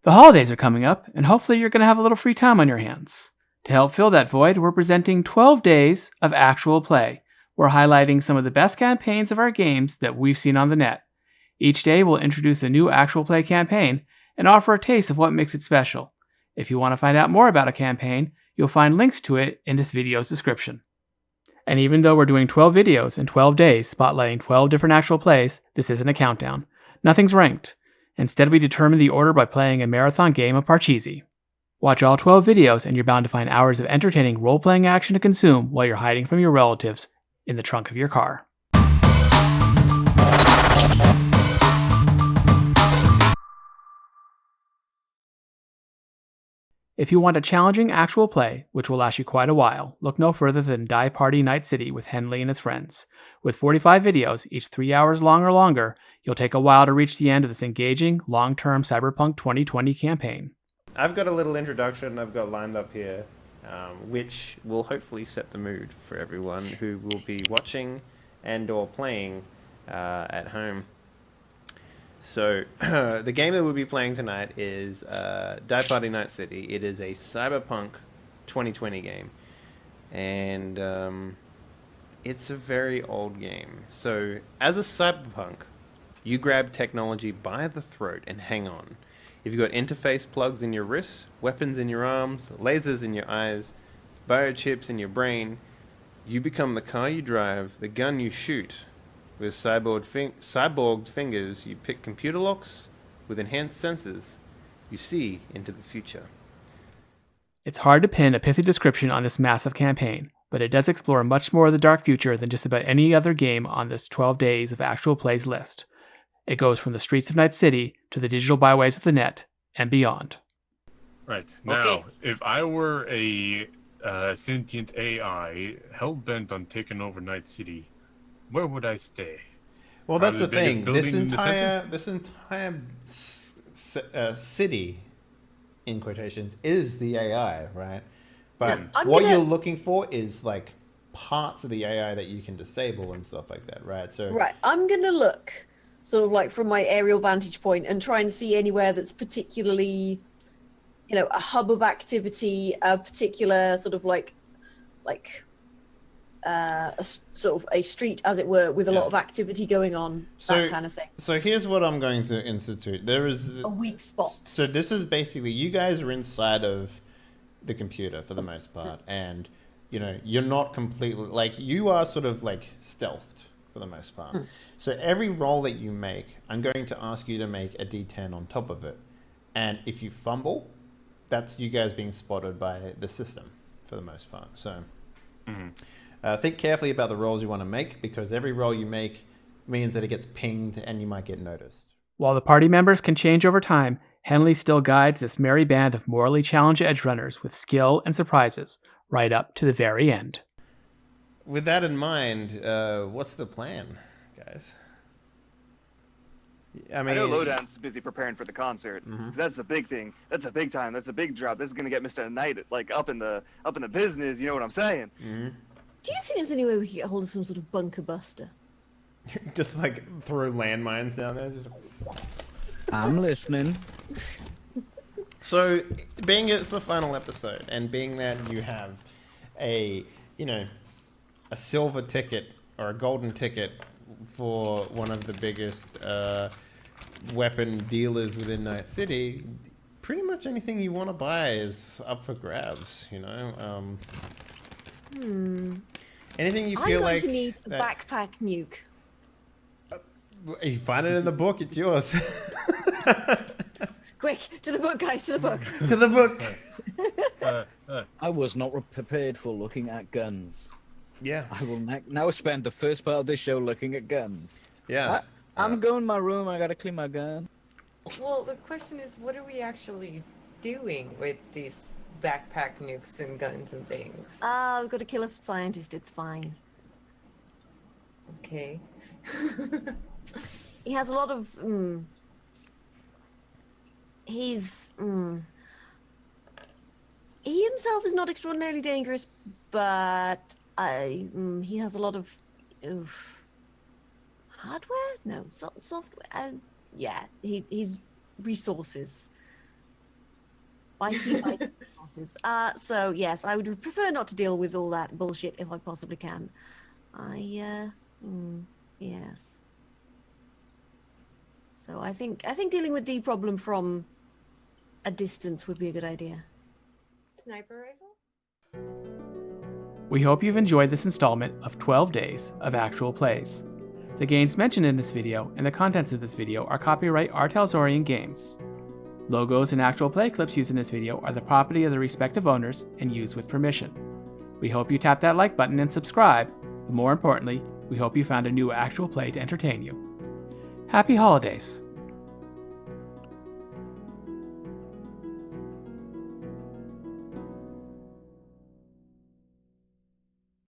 The holidays are coming up, and hopefully you're going to have a little free time on your hands. To help fill that void, we're presenting 12 days of actual play. We're highlighting some of the best campaigns of our games that we've seen on the net. Each day we'll introduce a new actual play campaign and offer a taste of what makes it special. If you want to find out more about a campaign, you'll find links to it in this video's description. And even though we're doing 12 videos in 12 days spotlighting 12 different actual plays, this isn't a countdown. Nothing's ranked. Instead, we determine the order by playing a marathon game of Parcheesi. Watch all 12 videos and you're bound to find hours of entertaining role-playing action to consume while you're hiding from your relatives in the trunk of your car. If you want a challenging actual play, which will last you quite a while, look no further than Die Party Nightcity with Henley and his friends. With 45 videos, each 3 hours long or longer, you'll take a while to reach the end of this engaging, long-term Cyberpunk 2020 campaign. I've got a little introduction I've got lined up here, which will hopefully set the mood for everyone who will be watching and or playing at home. So, the game that we'll be playing tonight is Die Party Nightcity. It is a Cyberpunk 2020 game. And it's a very old game. So, as a Cyberpunk, you grab technology by the throat and hang on. If you've got interface plugs in your wrists, weapons in your arms, lasers in your eyes, biochips in your brain, you become the car you drive, the gun you shoot. With cyborged fingers, you pick computer locks. With enhanced sensors, you see into the future. It's hard to pin a pithy description on this massive campaign, but it does explore much more of the dark future than just about any other game on this 12 days of actual plays list. It goes from the streets of Night City to the digital byways of the net and beyond. Right. Now, if I were a sentient AI hell-bent on taking over Night City, where would I stay? Well, that's the thing. This building entire city, in quotations, is the AI, right? But what you're looking for is like parts of the AI that you can disable and stuff like that, right? So right, I'm gonna look sort of like from my aerial vantage point and try and see anywhere that's particularly, you know, a hub of activity, a particular sort of like a sort of a street, as it were, with a lot of activity going on, that kind of thing. So here's what I'm going to institute. There is a weak spot. So this is basically, you guys are inside of the computer for the most part, and you know, you're not completely, like, you are sort of like stealthed for the most part. So every roll that you make, I'm going to ask you to make a D10 on top of it, and if you fumble, that's you guys being spotted by the system for the most part. So think carefully about the rolls you want to make, because every roll you make means that it gets pinged and you might get noticed. While the party members can change over time, Henley still guides this merry band of morally challenged edge runners with skill and surprises, right up to the very end. With that in mind, what's the plan, guys? I know Lowdown's busy preparing for the concert. 'Cause that's the big thing. That's a big time. That's a big drop. This is gonna get Mr. Knight like up in the business. You know what I'm saying? Do you think there's any way we could get hold of some sort of bunker buster? Just like throw landmines down there. Just... I'm listening. So, being it's the final episode, and being that you have a silver ticket or a golden ticket for one of the biggest weapon dealers within Night City, pretty much anything you want to buy is up for grabs, you know? Anything you feel like... I'm going to need a backpack nuke. You find it in the book, it's yours. Quick, to the book, guys, to the book. To the book. I was not prepared for looking at guns. Yeah. I will now spend the first part of this show looking at guns. Yeah. I'm going to my room, I gotta clean my gun. Well, the question is, what are we actually doing with these backpack nukes and guns and things? We've got to kill a scientist, it's fine. Okay. He has a lot of... He's... He himself is not extraordinarily dangerous, but he has a lot of... hardware? No, software? Yeah, he's resources. Bitey bosses. So yes, I would prefer not to deal with all that bullshit if I possibly can. Yes. So I think dealing with the problem from a distance would be a good idea. Sniper rifle? We hope you've enjoyed this installment of 12 days of actual plays. The games mentioned in this video and the contents of this video are copyright our Talsorian games. Logos and actual play clips used in this video are the property of the respective owners and used with permission. We hope you tap that like button and subscribe, but more importantly, we hope you found a new actual play to entertain you. Happy holidays!